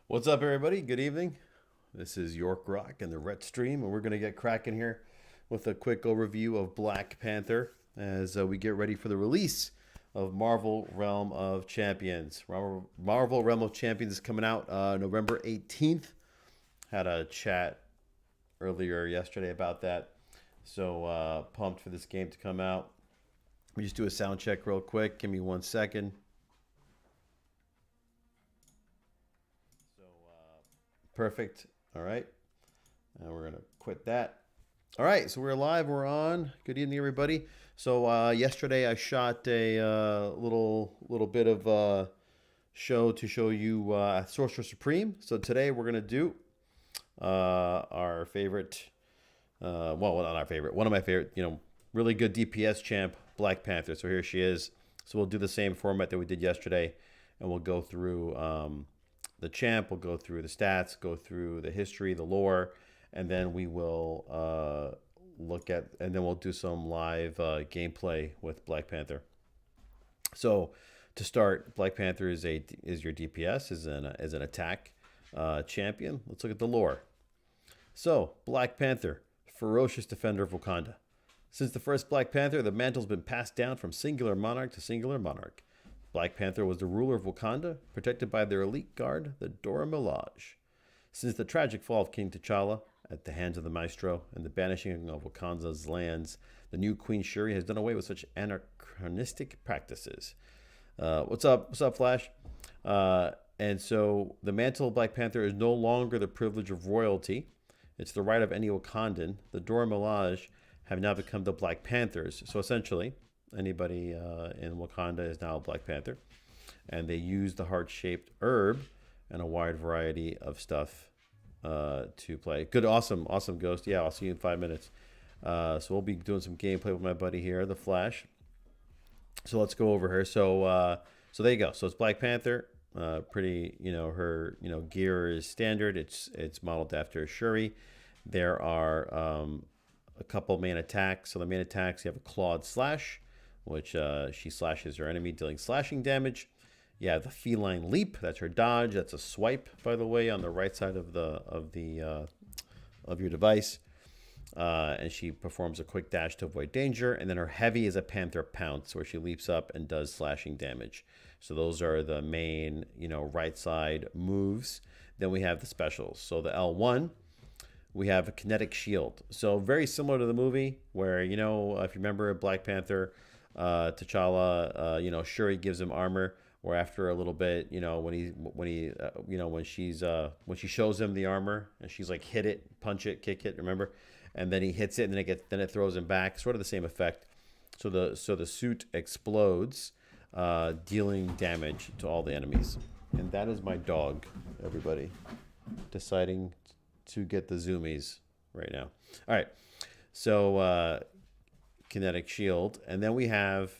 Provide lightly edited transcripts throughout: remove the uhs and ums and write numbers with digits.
What's up, everybody? Good evening. This is Yorkrock and the RETSTREAM, and we're going to get cracking here with a quick overview of Black Panther as we get ready for the release of Marvel Realm of Champions. Marvel Realm of Champions is coming out November 18th. Had a chat earlier yesterday about that, so pumped for this game to come out. Let me just do a sound check real quick. Give me 1 second. Perfect. All right. And we're going to quit that. All right. So we're live. We're on. Good evening, everybody. So yesterday I shot a little bit of show to show you Sorcerer Supreme. So today we're going to do our favorite, well, not our favorite, one of my favorite, really good DPS champ, Black Panther. So here she is. So we'll do the same format that we did yesterday, and we'll go through the champ, we'll go through the stats, go through the history, the lore, and then we will and then we'll do some live gameplay with Black Panther. So to start, Black Panther is your DPS, is an attack champion. Let's look at the lore. So Black Panther, ferocious defender of Wakanda. Since the first Black Panther, the mantle's been passed down from singular monarch to singular monarch. Black Panther was the ruler of Wakanda, protected by their elite guard, the Dora Milaje. Since the tragic fall of King T'Challa at the hands of the Maestro and the banishing of Wakanda's lands, the new Queen Shuri has done away with such anachronistic practices. What's up? What's up, Flash? And so the mantle of Black Panther is no longer the privilege of royalty. It's the right of any Wakandan. The Dora Milaje have now become the Black Panthers. So essentially, anybody in Wakanda is now a Black Panther. And they use the heart-shaped herb and a wide variety of stuff to play. Good, awesome Ghost. Yeah, I'll see you in 5 minutes. So we'll be doing some gameplay with my buddy here, the Flash. So let's go over her. So there you go. So it's Black Panther. Pretty, her, gear is standard. It's modeled after Shuri. There are a couple main attacks. So the main attacks, you have a clawed slash, which she slashes her enemy, dealing slashing damage. You have the feline leap. That's her dodge. That's a swipe, by the way, on the right side of your device. And she performs a quick dash to avoid danger. And then her heavy is a panther pounce, where she leaps up and does slashing damage. So those are the main, right side moves. Then we have the specials. So the L1, we have a kinetic shield. So very similar to the movie, where if you remember Black Panther, T'Challa, Shuri gives him armor. Or after a little bit, when she shows him the armor and she's like, hit it, punch it, kick it, remember? And then he hits it, and then it throws him back. Sort of the same effect. So the suit explodes, dealing damage to all the enemies. And that is my dog, everybody, deciding to get the zoomies right now. All right, so kinetic shield, and then we have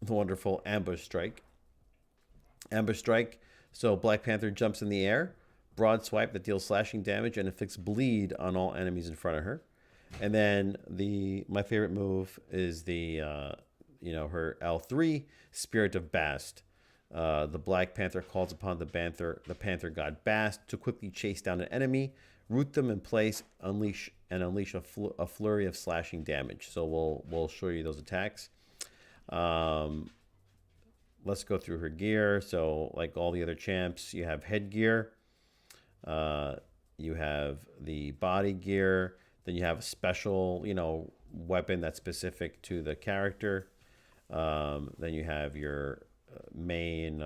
the wonderful ambush strike. Ambush strike. So Black Panther jumps in the air, broad swipe that deals slashing damage and inflicts bleed on all enemies in front of her. And then my favorite move is her L3, Spirit of Bast. The Black Panther calls upon the Panther god Bast to quickly chase down an enemy, root them in place, unleash a flurry of slashing damage. So we'll show you those attacks. Let's go through her gear. So like all the other champs, you have headgear, you have the body gear, then you have a special, weapon that's specific to the character. Then you have your main,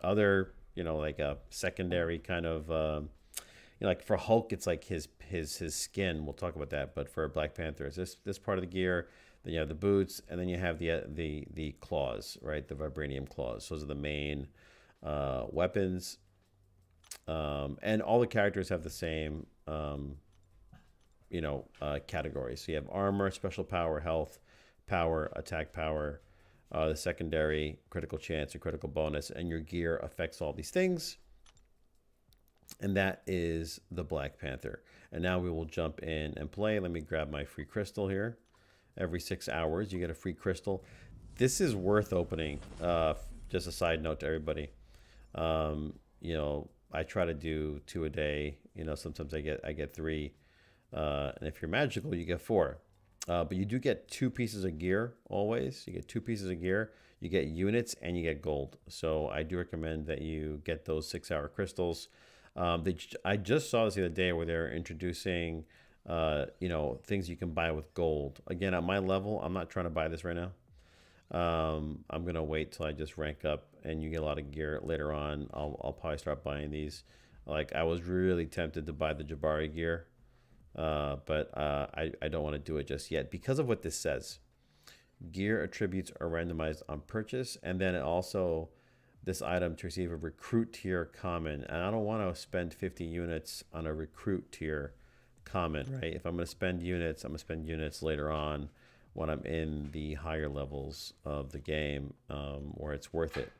other, like a secondary kind of, like for Hulk, it's like his skin. We'll talk about that. But for Black Panther, it's this part of the gear. Then you have the boots, and then you have the claws, right? The vibranium claws. Those are the main weapons. And all the characters have the same, categories. So you have armor, special power, health, power, attack power, the secondary, critical chance, and critical bonus. And your gear affects all these things. And that is the Black Panther. And now we will jump in and play. Let me grab my free crystal here. Every 6 hours, you get a free crystal. This is worth opening. Just a side note to everybody. you know, I try to do 2 a day. You know, sometimes I get 3, and if you're magical, you get 4. But you do get 2 pieces of gear always. You get 2 pieces of gear. You get units and you get gold. So I do recommend that you get those 6-hour crystals. I just saw this the other day where they're introducing, you know, things you can buy with gold. Again, at my level, I'm not trying to buy this right now. I'm gonna wait till I just rank up and you get a lot of gear later on. I'll probably start buying these. Like I was really tempted to buy the Jabari gear, but I don't want to do it just yet because of what this says. Gear attributes are randomized on purchase, and then it also this item to receive a recruit tier common, and I don't want to spend 50 units on a recruit tier common, right? If I'm going to spend units, I'm going to spend units later on when I'm in the higher levels of the game, where it's worth it.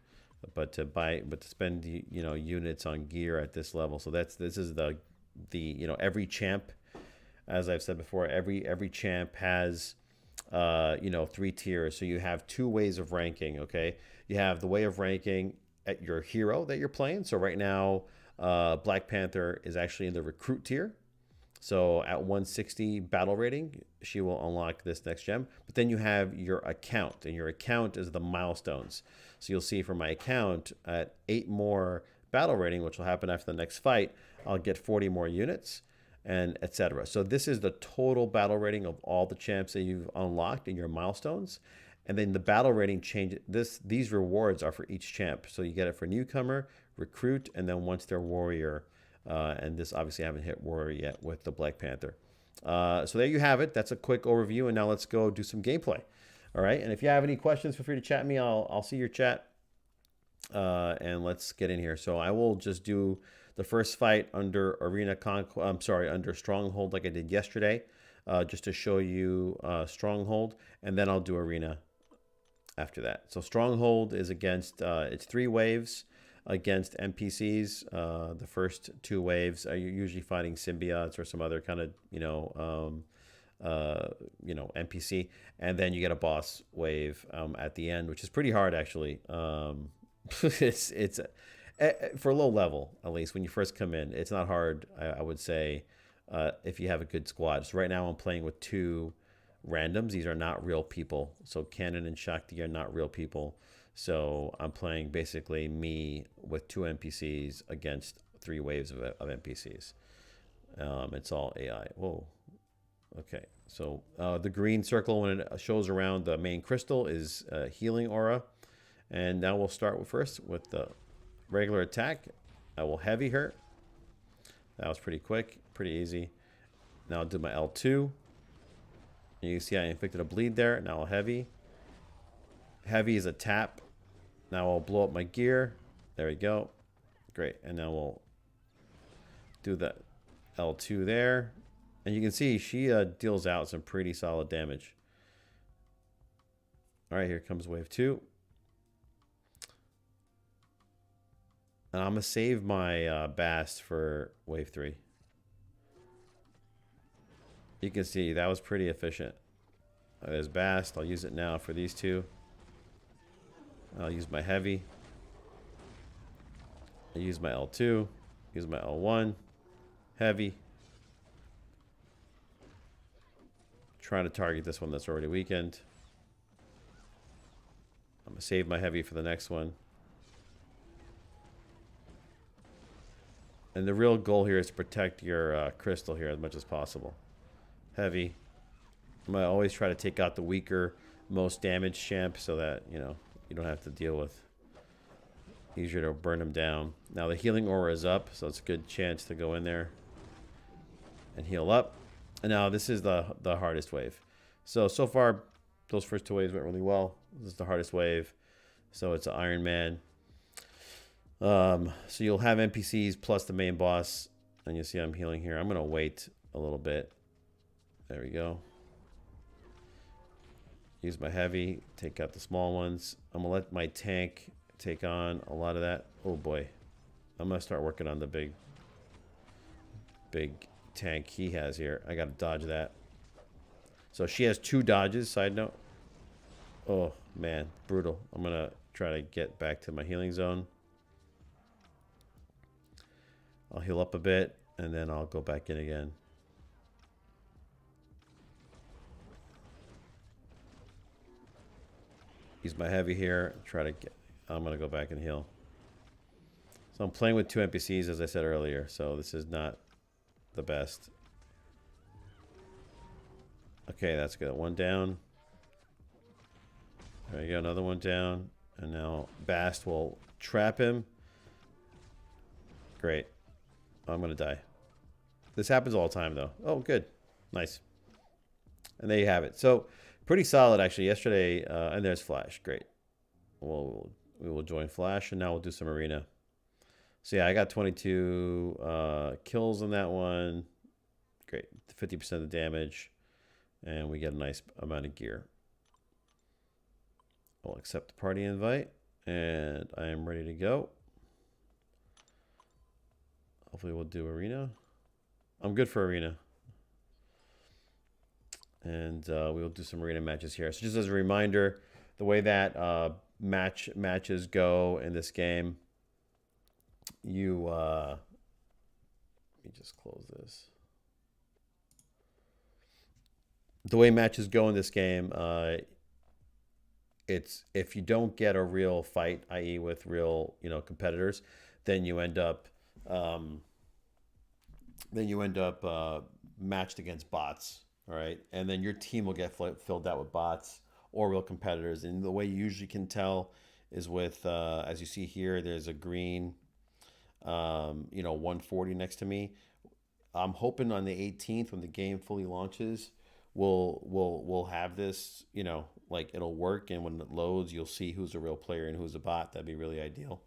But to spend you know units on gear at this level, so this is the you know every champ, as I've said before, every champ has you know 3 tiers. So you have 2 ways of ranking. Okay, you have the way of ranking at your hero that you're playing. So right now, Black Panther is actually in the recruit tier. So at 160 battle rating, she will unlock this next gem. But then you have your account, and your account is the milestones. So you'll see for my account at 8 more battle rating, which will happen after the next fight, I'll get 40 more units, and etc. So this is the total battle rating of all the champs that you've unlocked in your milestones. And then the battle rating change. These rewards are for each champ. So you get it for newcomer, recruit, and then once they're warrior. And this obviously I haven't hit warrior yet with the Black Panther. So there you have it. That's a quick overview. And now let's go do some gameplay. All right. And if you have any questions, feel free to chat me. I'll see your chat. And let's get in here. So I will just do the first fight under under Stronghold like I did yesterday, just to show you Stronghold, and then I'll do Arena after that. So Stronghold is against, it's 3 waves against NPCs. The first 2 waves are usually fighting symbiotes or some other kind of, you know, NPC, and then you get a boss wave at the end, which is pretty hard actually. It's for low level, at least when you first come in, it's not hard. I would say if you have a good squad. So right now I'm playing with 2 randoms. These are not real people. So Cannon and Shakti are not real people. So I'm playing basically me with 2 NPCs against 3 waves of NPCs. It's all AI. Whoa. Okay. So the green circle when it shows around the main crystal is healing aura. And now we'll start first with the regular attack. I will heavy her. That was pretty quick, pretty easy. Now I'll do my L2. And you can see I inflicted a bleed there. Now I'll heavy. Heavy is a tap. Now I'll blow up my gear. There we go. Great. And now we'll do the L2 there. And you can see she deals out some pretty solid damage. All right, here comes wave 2. And I'm going to save my Bast for wave 3. You can see that was pretty efficient. There's Bast. I'll use it now for these 2. I'll use my heavy. I use my L2. Use my L1. Heavy. Trying to target this one that's already weakened. I'm going to save my heavy for the next one. And the real goal here is to protect your crystal here as much as possible. Heavy. I'm going to always try to take out the weaker, most damaged champ so that, you know, you don't have to deal with. Easier to burn them down. Now the healing aura is up, so it's a good chance to go in there and heal up. And now this is the hardest wave. So far, those first 2 waves went really well. This is the hardest wave. So it's an Iron Man. So you'll have NPCs plus the main boss. And you'll see I'm healing here. I'm going to wait a little bit. There we go. Use my heavy. Take out the small ones. I'm going to let my tank take on a lot of that. Oh boy. I'm going to start working on the big tank he has here. I got to dodge that. So she has 2 dodges, side note. Oh man, brutal. I'm going to try to get back to my healing zone. I'll heal up a bit, and then I'll go back in again. Use my heavy here. Try to get... I'm going to go back and heal. So I'm playing with 2 NPCs, as I said earlier, so this is not the best. Okay, that's good. 1 down. There you go, another 1 down. And now Bast will trap him. Great. I'm going to die. This happens all the time, though. Oh, good. Nice. And there you have it. So, pretty solid, actually. Yesterday, and there's Flash. Great. We will join Flash, and now we'll do some arena. So, yeah, I got 22 kills on that one. Great. 50% of the damage. And we get a nice amount of gear. I'll accept the party invite. And I am ready to go. Hopefully we'll do arena. I'm good for arena. And we will do some arena matches here. So just as a reminder, the way that matches go in this game, you let me just close this. The way matches go in this game, it's if you don't get a real fight, i.e., with real competitors, then you end up matched against bots. All right, and then your team will get filled out with bots or real competitors. And the way you usually can tell is with, as you see here, there's a green, 140 next to me. I'm hoping on the 18th, when the game fully launches, we'll have this, like it'll work, and when it loads, you'll see who's a real player and who's a bot. That'd be really ideal.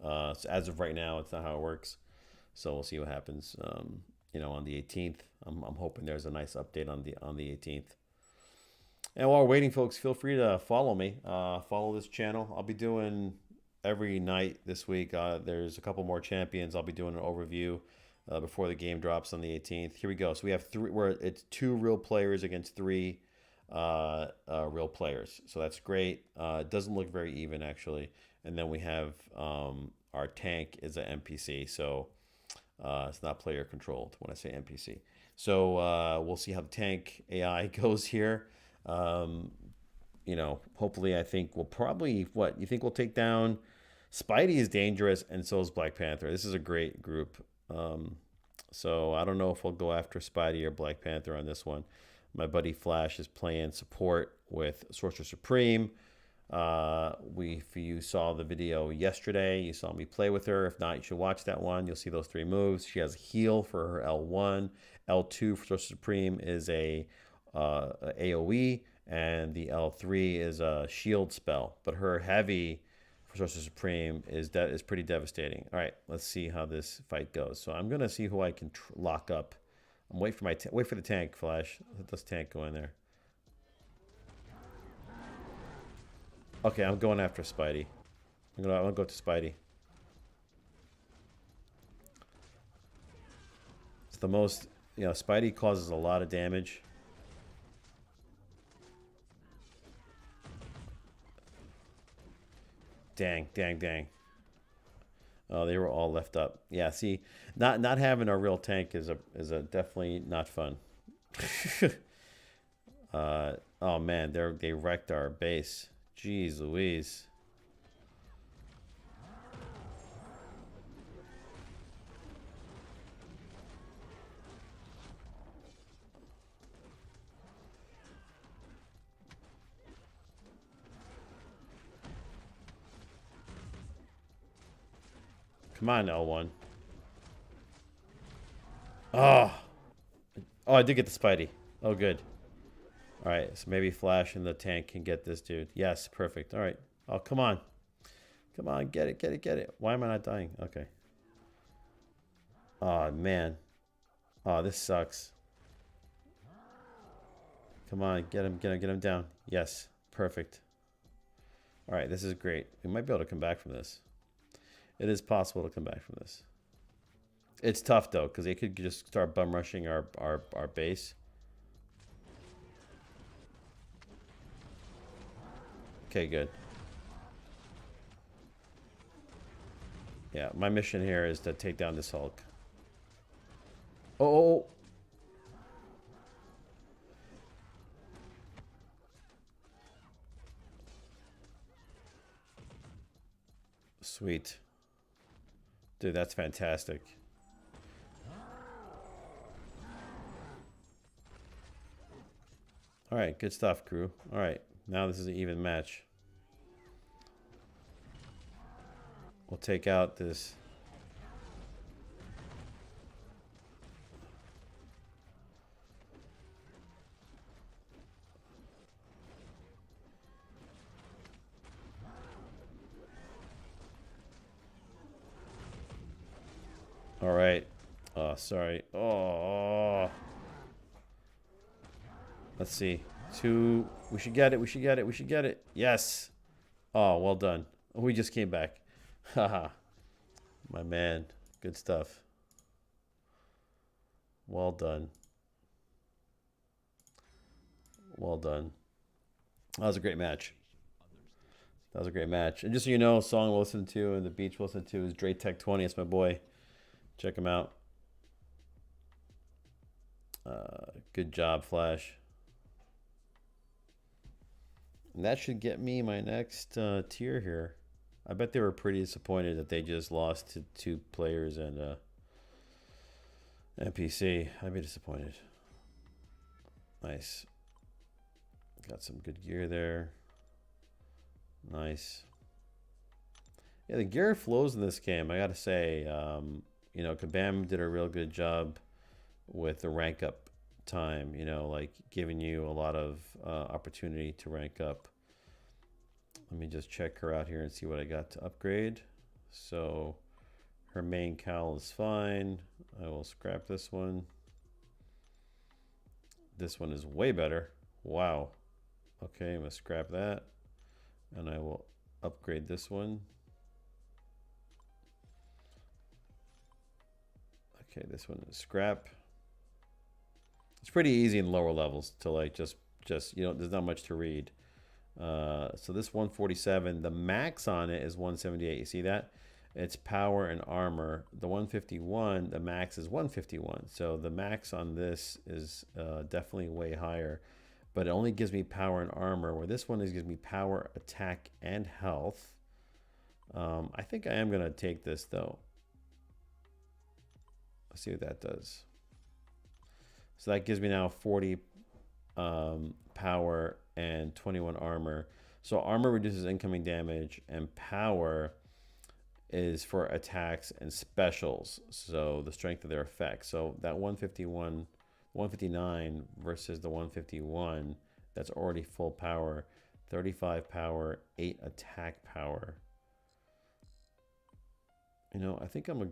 So as of right now, it's not how it works. So we'll see what happens. On the 18th, I'm hoping there's a nice update on the 18th. And while we're waiting, folks, feel free to follow me. Follow this channel. I'll be doing every night this week. There's a couple more champions. I'll be doing an overview before the game drops on the 18th. Here we go. So we have 3. It's 2 real players against 3 real players. So that's great. It doesn't look very even, actually. And then we have our tank is an NPC. So it's not player controlled when I say NPC. So we'll see how the tank AI goes here. Hopefully I think we'll probably, you think we'll take down... Spidey is dangerous, and so is Black Panther. This is a great group. So I don't know if we'll go after Spidey or Black Panther on this one. My buddy Flash is playing support with Sorcerer Supreme. If you saw the video yesterday, you saw me play with her. If not, you should watch that one. You'll see those 3 moves. She has a heal for her L1. L2 for Sorcerer Supreme is a AoE, and the L3 is a shield spell. But her heavy for Sorcerer Supreme is pretty devastating. All right, let's see how this fight goes. So I'm gonna see who I can lock up. I'm wait for the tank, Flash. Let this tank go in there. Okay, I'm going after Spidey. I'm gonna go to Spidey. It's the most, Spidey causes a lot of damage. Dang. Oh, they were all left up. Yeah, see, not having a real tank is a definitely not fun. Oh man, they wrecked our base. Jeez Louise. Come on, L1. Oh, I did get the Spidey. Oh, good. All right, so maybe Flash and the tank can get this dude. Yes, perfect. All right. Oh, come on. Come on, get it. Why am I not dying? Okay. Oh, man. Oh, this sucks. Come on, get him down. Yes, perfect. All right, this is great. We might be able to come back from this. It is possible to come back from this. It's tough, though, because they could just start bum rushing our base. Okay, good. Yeah, my mission here is to take down this Hulk. Sweet. Dude, that's fantastic. All right, good stuff, crew. All right, now this is an even match. We'll take out this. All right. Oh, sorry. Oh. Let's see. 2. We should get it. We should get it. We should get it. Yes. Oh, well done. We just came back. Haha. My man. Good stuff. Well done. Well done. That was a great match. That was a great match. And just so you know, song we'll listen to and the beach we'll listen to is Dre Tech 20. It's my boy. Check him out. Good job, Flash. And that should get me my next tier here. I bet they were pretty disappointed that they just lost to 2 players and NPC. I'd be disappointed. Nice. Got some good gear there. Nice. Yeah, the gear flows in this game. I gotta say, you know, Kabam did a real good job with the rank up time. You know, like giving you a lot of opportunity to rank up. Let me just check her out here and see what I got to upgrade. So her main cowl is fine. I will scrap this one. This one is way better. Wow. Okay, I'm gonna scrap that. And I will upgrade this one. Okay, this one is scrap. It's pretty easy in lower levels to like just you know, there's not much to read. So this 147, the max on it is 178. You see that? It's power and armor. The 151, the max is 151. So the max on this is definitely way higher, but it only gives me power and armor, where this one gives me power, attack, and health. I think I am going to take this though. Let's see what that does. So that gives me now 40 power and 21 armor. So armor reduces incoming damage, and power is for attacks and specials, so the strength of their effects. So that 159 versus the 151, that's already full power, 35 power, 8 attack power. You know, I think I'm gonna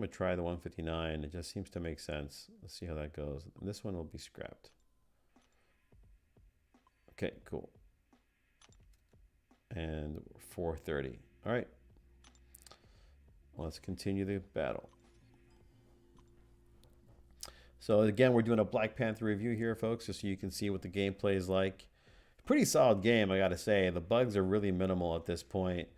try the 159. It just seems to make sense. Let's see how that goes. And this one will be scrapped. Okay, cool. And 430. All right. Let's continue the battle. So again, we're doing a Black Panther review here, folks, just so you can see what the gameplay is like. Pretty solid game, I gotta say. The bugs are really minimal at this point.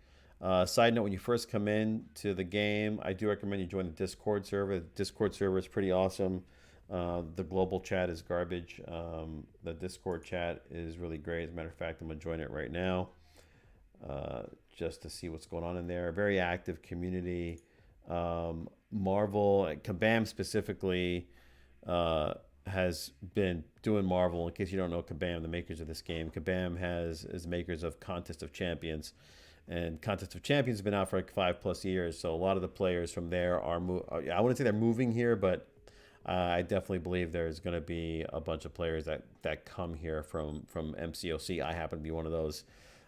Side note, when you first come in to the game, I do recommend you join the Discord server. The Discord server is pretty awesome. The global chat is garbage. The Discord chat is really great. As a matter of fact, I'm gonna join it right now. Just to see what's going on in there. Very active community. Marvel, Kabam specifically, has been doing Marvel. In case you don't know Kabam, the makers of this game, Kabam is makers of Contest of Champions, and Contest of Champions has been out for like 5+ years. So a lot of the players from there are I wouldn't say they're moving here, but I definitely believe there's going to be a bunch of players that come here from MCOC. I happen to be one of those.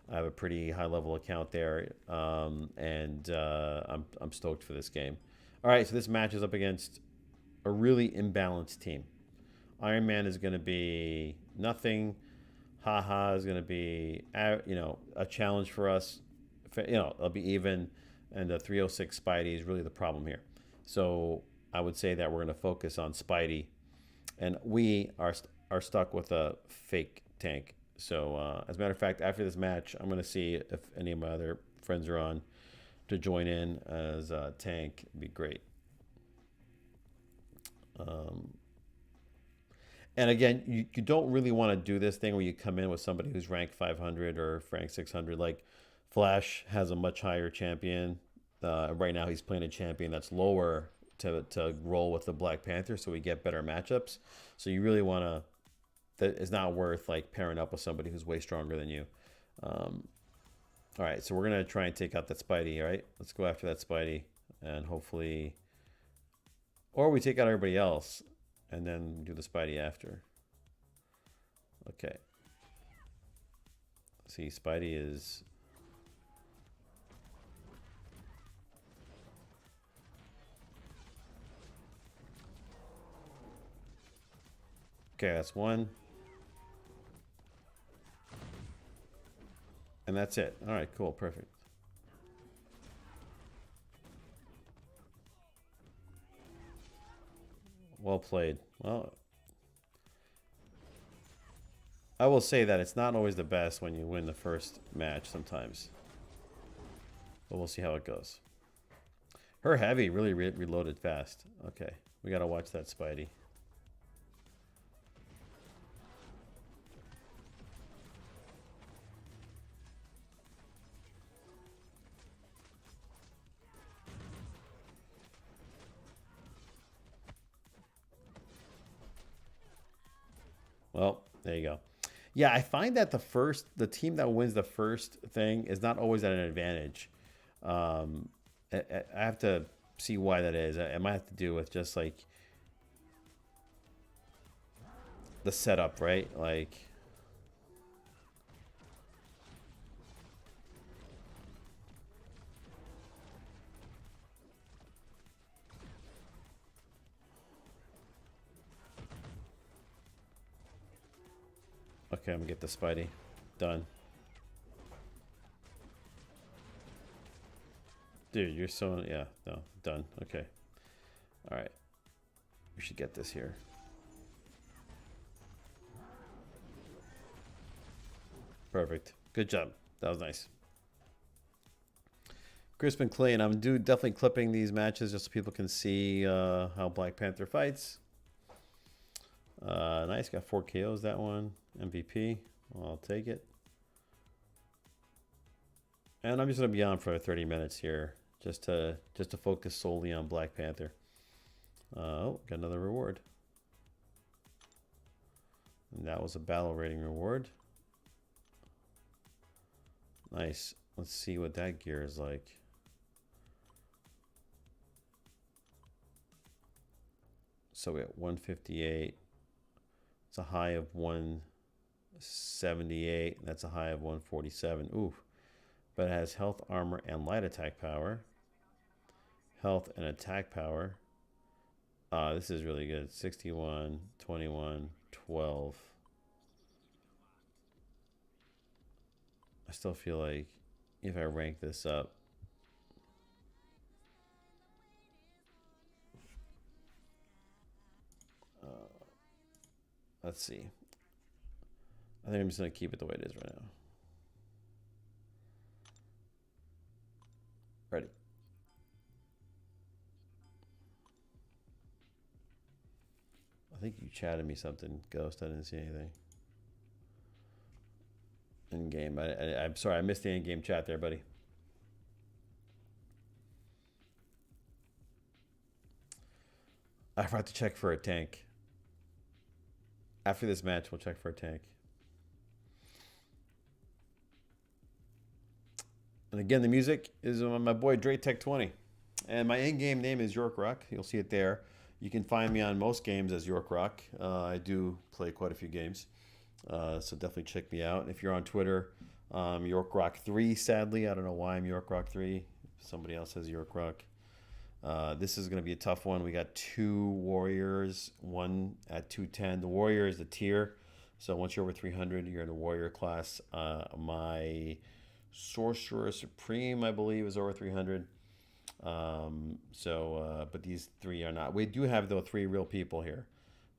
I have a pretty high level account there, and I'm stoked for this game. All right, so this match is up against a really imbalanced team. Iron Man is going to be nothing. Haha is going to be a challenge for us. It'll be even, and the 306 Spidey is really the problem here. So I would say that we're going to focus on Spidey, and we are stuck with a fake tank. So as a matter of fact, after this match, I'm going to see if any of my other friends are on to join in as a tank. It'd be great. And again, you don't really want to do this thing where you come in with somebody who's rank 500 or rank 600. Like Flash has a much higher champion. Right now, he's playing a champion that's lower to roll with the Black Panther, so we get better matchups. So you really want to. That is not worth like pairing up with somebody who's way stronger than you. All right, so we're gonna try and take out that Spidey. All right, let's go after that Spidey, and hopefully, or we take out everybody else, and then do the Spidey after. Okay. See, Spidey is. Okay, that's one. And that's it. All right, cool, perfect. Well played. Well, I will say that it's not always the best when you win the first match sometimes. But we'll see how it goes. Her heavy really reloaded fast. Okay, we got to watch that Spidey. Well, there you go. Yeah, I find that the team that wins the first thing is not always at an advantage. I have to see why that is. It might have to do with just like the setup, right? Like, okay, I'm gonna get the Spidey. Done. Dude, you're so, yeah, no, done. Okay. All right. We should get this here. Perfect. Good job. That was nice. Crispin Clay, and I'm definitely clipping these matches just so people can see how Black Panther fights. Nice, got 4 KOs that one. MVP. Well, I'll take it. And I'm just gonna be on for 30 minutes here, just to focus solely on Black Panther. Oh, got another reward. And that was a battle rating reward. Nice. Let's see what that gear is like. So we got 158. It's a high of 178. That's a high of 147. Ooh. But it has health, armor, and light attack power. Health and attack power. This is really good. 61, 21, 12. I still feel like if I rank this up, let's see. I think I'm just going to keep it the way it is right now. Ready. I think you chatted me something, Ghost. I didn't see anything. In game. I'm sorry, I missed the in-game chat there, buddy. I forgot to check for a tank. After this match, we'll check for a tank. And again, the music is on my boy Dre Tech 20. And my in-game name is Yorkrock. You'll see it there. You can find me on most games as Yorkrock. I do play quite a few games. So definitely check me out. If you're on Twitter, Yorkrock3, sadly. I don't know why I'm Yorkrock3. Somebody else has Yorkrock. This is going to be a tough one. We got 2 warriors, one at 210. The warrior is the tier. So once you're over 300, you're in the warrior class. My sorcerer supreme, I believe, is over 300. But these 3 are not. We do have, though, 3 real people here.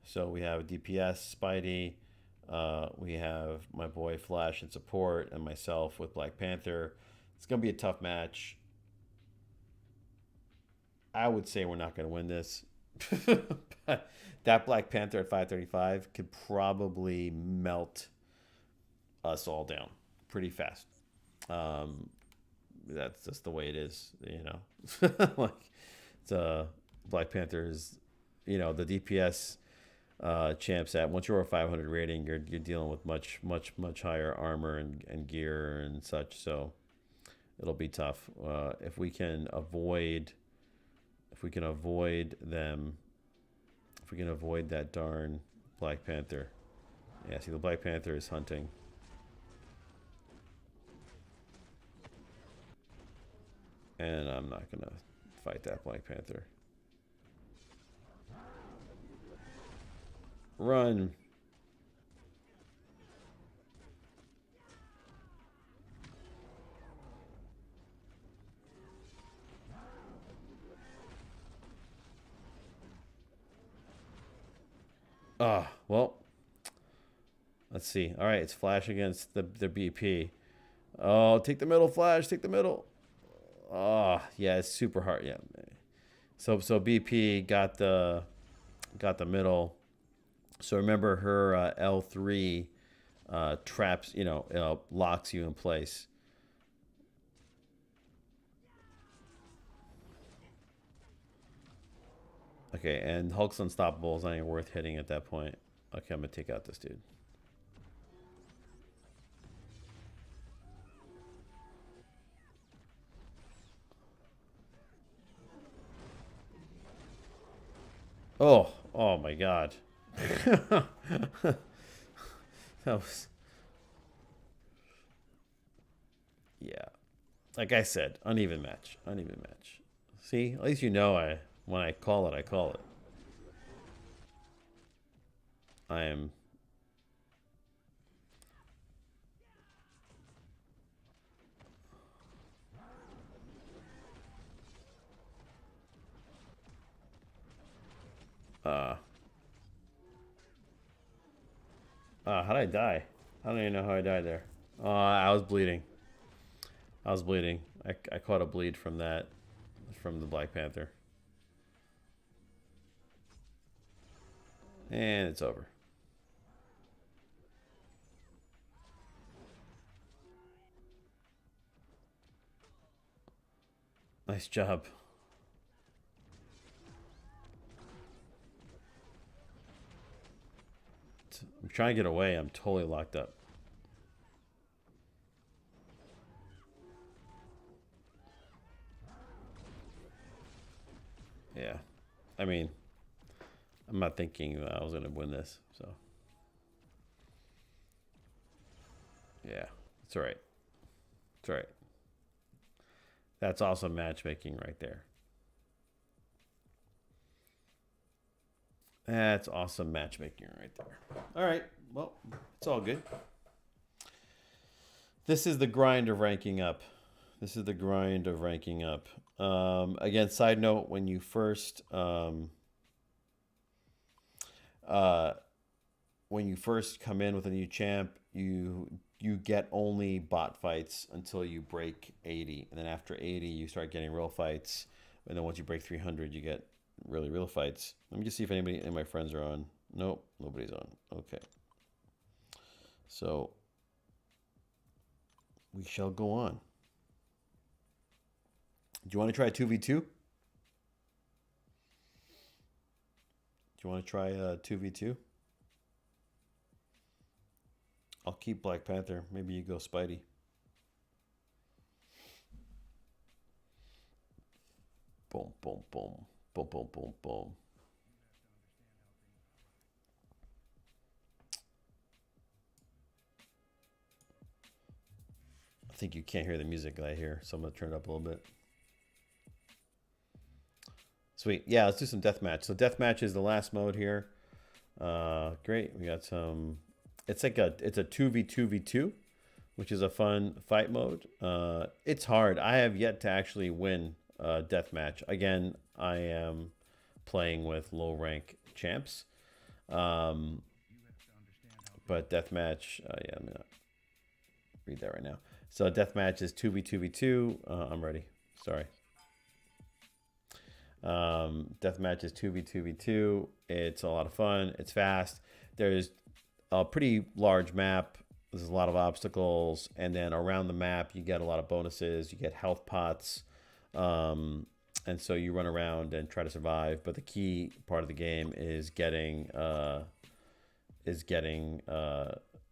So we have DPS, Spidey. We have my boy Flash in support, and myself with Black Panther. It's going to be a tough match. I would say we're not going to win this. That Black Panther at 535 could probably melt us all down pretty fast. that's just the way it is, you know. Like it's Black Panther is, you know, the DPS champs at once you're over 500 rating, you're dealing with much higher armor and gear and such. So it'll be tough. If we can avoid them, if we can avoid that darn Black Panther. Yeah, see, the Black Panther is hunting. And I'm not gonna fight that Black Panther. Run. Ah, well. Let's see. All right, it's Flash against the BP. Oh, take the middle, Flash. Take the middle. Oh, yeah, it's super hard. Yeah. So BP got the middle. So remember her L3 traps, you know, locks you in place. Okay, and Hulk's unstoppable is not even worth hitting at that point. Okay, I'm gonna take out this dude. Oh my God. That was, yeah. Like I said, uneven match. Uneven match. See, at least you know when I call it, I call it. I am. How'd I die? I don't even know how I died there. I was bleeding. I was bleeding. I caught a bleed from that, from the Black Panther. And it's over. Nice job. I'm trying to get away. I'm totally locked up. Yeah. I mean, I'm not thinking that I was going to win this, so. Yeah, it's all right. It's all right. That's awesome matchmaking right there. That's awesome matchmaking right there. All right. Well, it's all good. This is the grind of ranking up. This is the grind of ranking up. Again, side note, when you first come in with a new champ, you get only bot fights until you break 80, and then after 80 you start getting real fights, and then once you break 300 you get really real fights. Let me just see if any of my friends are on. Nope, nobody's on. Okay, so we shall go on. Do you want to try 2v2? Do you want to try 2v2? I'll keep Black Panther. Maybe you go Spidey. Boom, boom, boom. Boom, boom, boom, boom. I think you can't hear the music that I hear, so I'm going to turn it up a little bit. Sweet. Yeah, let's do some deathmatch. So deathmatch is the last mode here. Great. We got some... It's a 2v2v2, which is a fun fight mode. It's hard. I have yet to actually win deathmatch. Again, I am playing with low rank champs. But deathmatch, yeah, I'm gonna read that right now. So deathmatch is 2v2v2. I'm ready. Sorry. Deathmatch is 2v2v2. It's a lot of fun. It's fast. There's a pretty large map. There's a lot of obstacles, and then around the map you get a lot of bonuses. You get health pots, and so you run around and try to survive. But the key part of the game is getting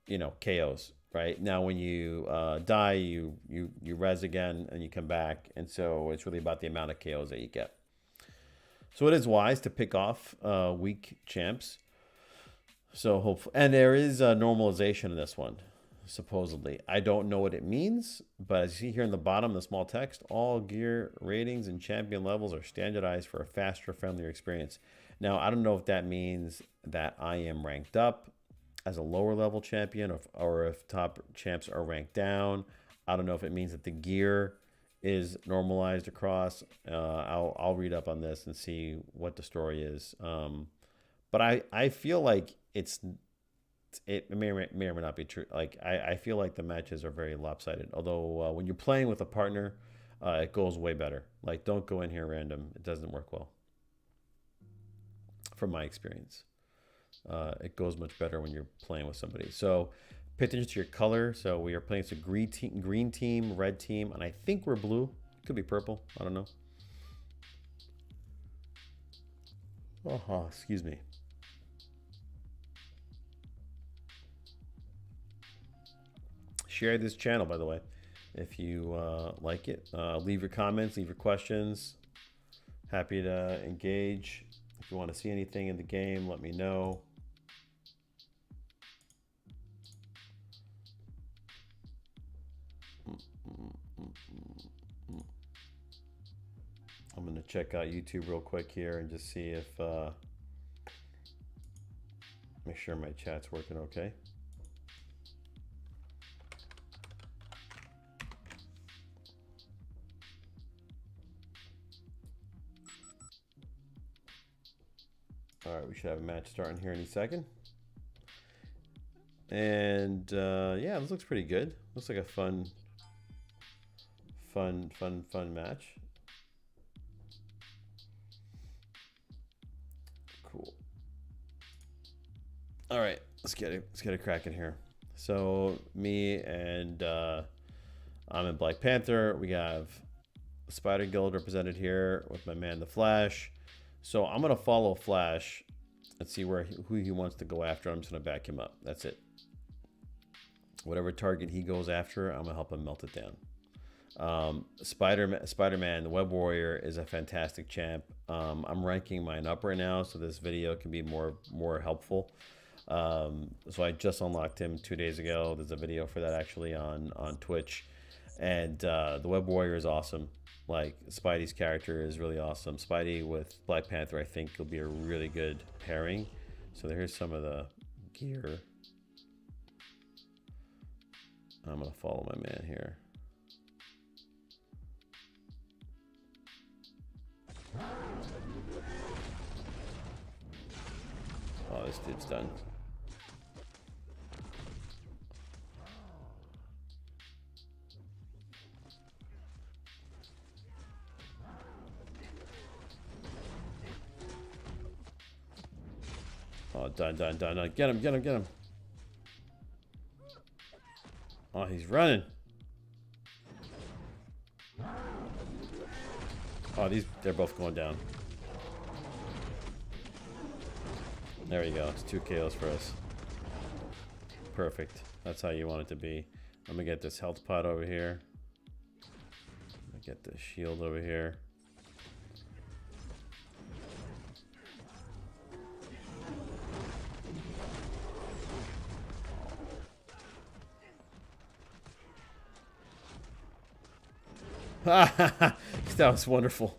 you know, KOs. Right now, when you die, you res again and you come back, and so it's really about the amount of KOs that you get. So it is wise to pick off weak champs. So hopefully, and there is a normalization in this one, supposedly. I don't know what it means, but as you see here in the bottom, the small text, all gear ratings and champion levels are standardized for a faster, friendlier experience. Now, I don't know if that means that I am ranked up as a lower level champion, or if top champs are ranked down. I don't know if it means that the gear is normalized across. I'll read up on this and see what the story is. But I feel like it may or may not be true. Like I feel like the matches are very lopsided. Although when you're playing with a partner, it goes way better. Like, don't go in here random. It doesn't work well, from my experience. It goes much better when you're playing with somebody. So pay attention to your color. So we are playing as a green team, red team, and I think we're blue. Could be purple. I don't know. Oh, excuse me. Share this channel, by the way, if you like it. Leave your comments, leave your questions. Happy to engage. If you want to see anything in the game, let me know. I'm going to check out YouTube real quick here and just see if, make sure my chat's working okay. All right, we should have a match starting here any second. And yeah, this looks pretty good. Looks like a fun match. Cool. All right, let's get it cracking here. So me and I'm in Black Panther. We have Spider Guild represented here with my man the Flash. So I'm gonna follow Flash and see who he wants to go after. I'm just gonna back him up. That's it. Whatever target he goes after, I'm gonna help him melt it down. Spider-Man, the Web Warrior, is a fantastic champ. I'm ranking mine up right now, so this video can be more helpful. So I just unlocked him 2 days ago. There's a video for that actually on Twitch, and the Web Warrior is awesome. Like, Spidey's character is really awesome. Spidey with Black Panther, I think, will be a really good pairing. So here's some of the gear. I'm gonna follow my man here. Oh, this dude's done. Oh, done. Get him. Oh, he's running. Oh, they're both going down. There we go. It's 2 KOs for us. Perfect. That's how you want it to be. I'm gonna get this health pot over here. I'm gonna get the shield over here. That was wonderful.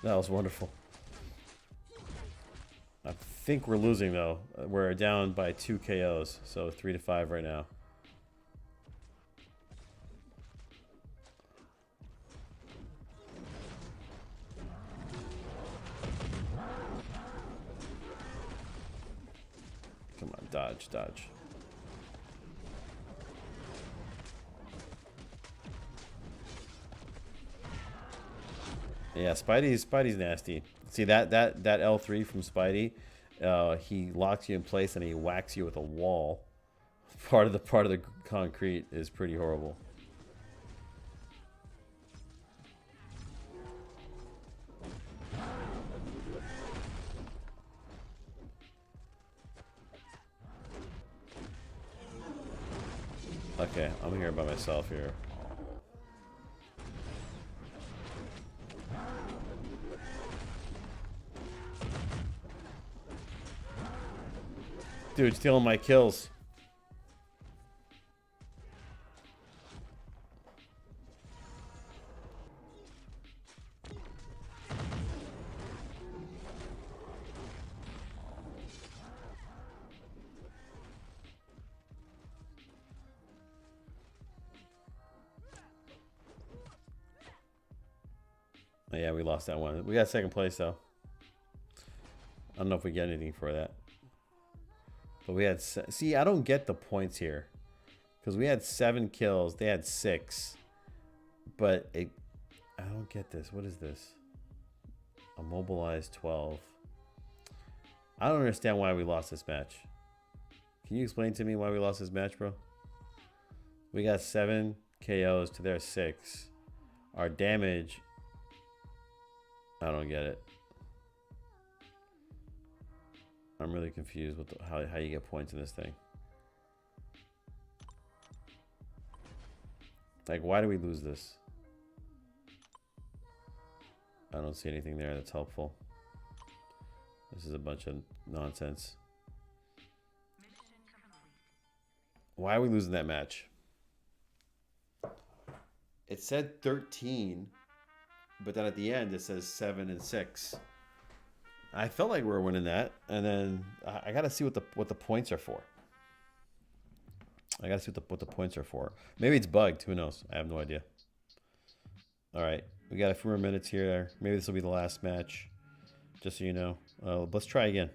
That was wonderful. I think we're losing though. We're down by 2 KOs, so 3-5 right now. Come on, dodge. Yeah, Spidey's nasty. See that L3 from Spidey he locks you in place and he whacks you with a wall. Part of the concrete is pretty horrible. Okay, I'm here by myself here. Dude, stealing my kills. Oh, yeah, we lost that one. We got second place though. I don't know if we get anything for that. But we had, see, I don't get the points here. Because we had 7 kills. They had 6. But I don't get this. What is this? Immobilized 12. I don't understand why we lost this match. Can you explain to me why we lost this match, bro? We got 7 KOs to their 6. Our damage, I don't get it. I'm really confused with how you get points in this thing. Like, why do we lose this? I don't see anything there that's helpful. This is a bunch of nonsense. Why are we losing that match? It said 13, but then at the end it says 7 and 6. I felt like we were winning that, and then I gotta see what the points are for. I gotta see what the points are for. Maybe it's bugged. Who knows? I have no idea. All right, we got a few more minutes here. Maybe this will be the last match, just so you know. Let's try again.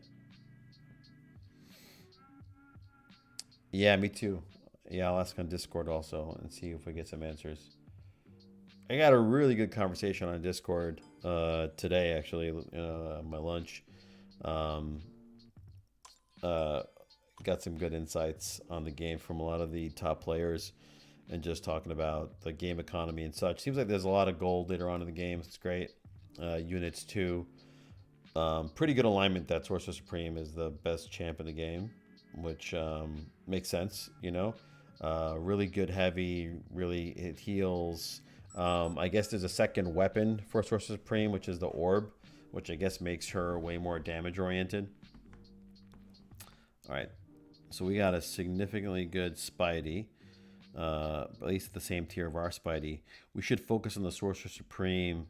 Yeah, me too. Yeah, I'll ask on Discord also and see if we get some answers. I got a really good conversation on Discord today, actually, on my lunch. Got some good insights on the game from a lot of the top players and just talking about the game economy and such. Seems like there's a lot of gold later on in the game. It's great. Units too. Pretty good alignment that Sorcerer Supreme is the best champ in the game, which makes sense, you know. Really good heavy, really it heals. I guess there's a second weapon for Sorcerer Supreme, which is the orb, which I guess makes her way more damage oriented. All right, so we got a significantly good Spidey, at least the same tier of our Spidey. We should focus on the Sorcerer Supreme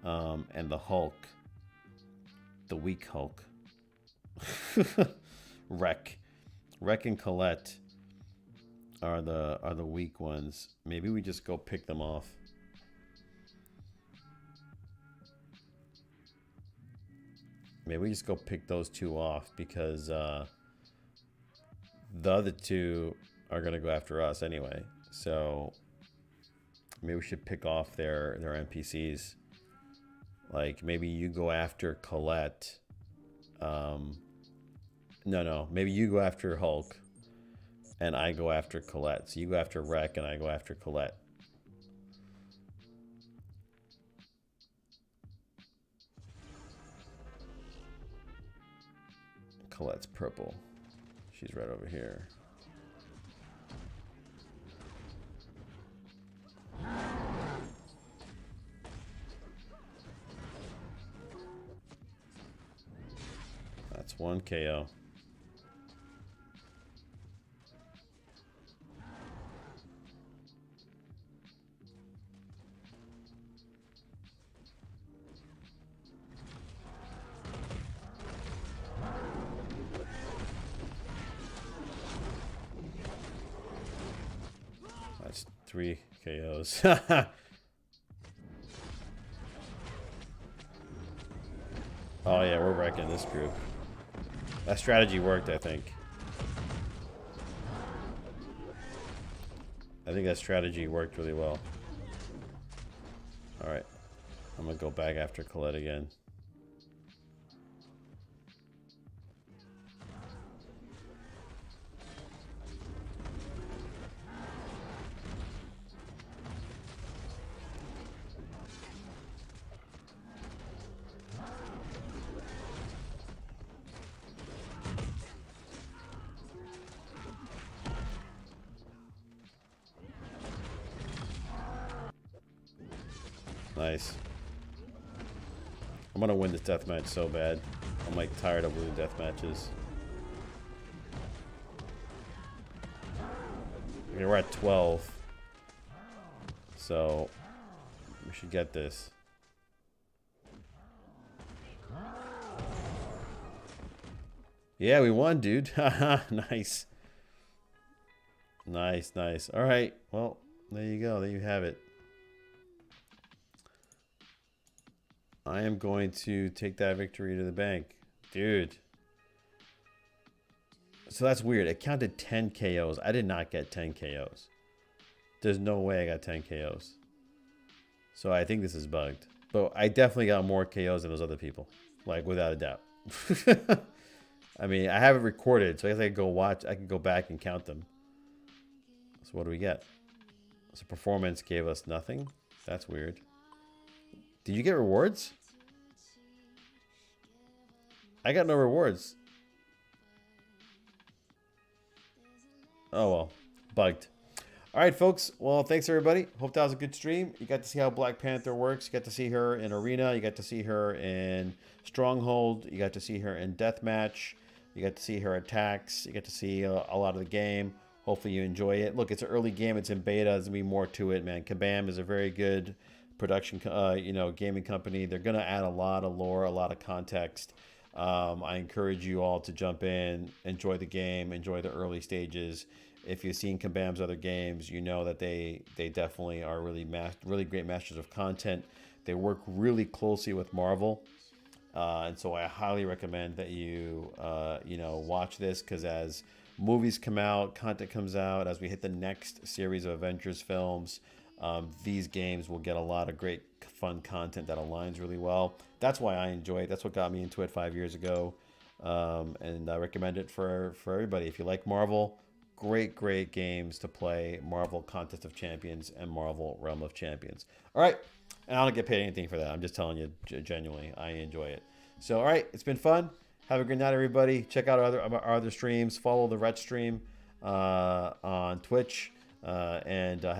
and the Hulk, the weak Hulk. Wreck and Colette are the weak ones. Maybe we just go pick them off. Maybe we just go pick those two off because the other two are gonna go after us anyway. So maybe we should pick off their NPCs. Like maybe you go after Colette. No. Maybe you go after Hulk, and I go after Colette. So you go after Wreck, and I go after Colette. Colette's purple. She's right over here. That's 1 KO. That's 3 KOs. Oh yeah, we're wrecking this group. That strategy worked, I think. I think that strategy worked really well. Alright. I'm gonna go back after Colette again. Nice. I'm gonna win this deathmatch so bad. I'm like tired of losing death matches. Okay, we're at 12. So we should get this. Yeah, we won, dude. Nice. Nice, nice. All right. Well, there you go. There you have it. I am going to take that victory to the bank. Dude. So that's weird. It counted 10 KOs. I did not get 10 KOs. There's no way I got 10 KOs. So I think this is bugged. But I definitely got more KOs than those other people. Like, without a doubt. I mean, I have it recorded, so I guess I could go watch. I can go back and count them. So what do we get? So performance gave us nothing. That's weird. Did you get rewards? I got no rewards. Oh, well. Bugged. All right, folks. Well, thanks, everybody. Hope that was a good stream. You got to see how Black Panther works. You got to see her in Arena. You got to see her in Stronghold. You got to see her in Deathmatch. You got to see her attacks. You got to see a lot of the game. Hopefully you enjoy it. Look, it's an early game. It's in beta. There's going to be more to it, man. Kabam is a very good production, gaming company. They're going to add a lot of lore, a lot of context. I encourage you all to jump in, enjoy the game, enjoy the early stages. If you've seen Kabam's other games, you know that they definitely are really great masters of content. They work really closely with Marvel. And so I highly recommend that you watch this, because as movies come out, content comes out, as we hit the next series of Avengers films, these games will get a lot of great fun content that aligns really well. That's why I enjoy it. That's what got me into it 5 years ago. And I recommend it for everybody. If you like Marvel, great games to play. Marvel Contest of Champions and Marvel Realm of Champions. All right. And I don't get paid anything for that. I'm just telling you genuinely, I enjoy it. So, all right. It's been fun. Have a good night, everybody. Check out our other streams. Follow the RETSTREAM on Twitch. And have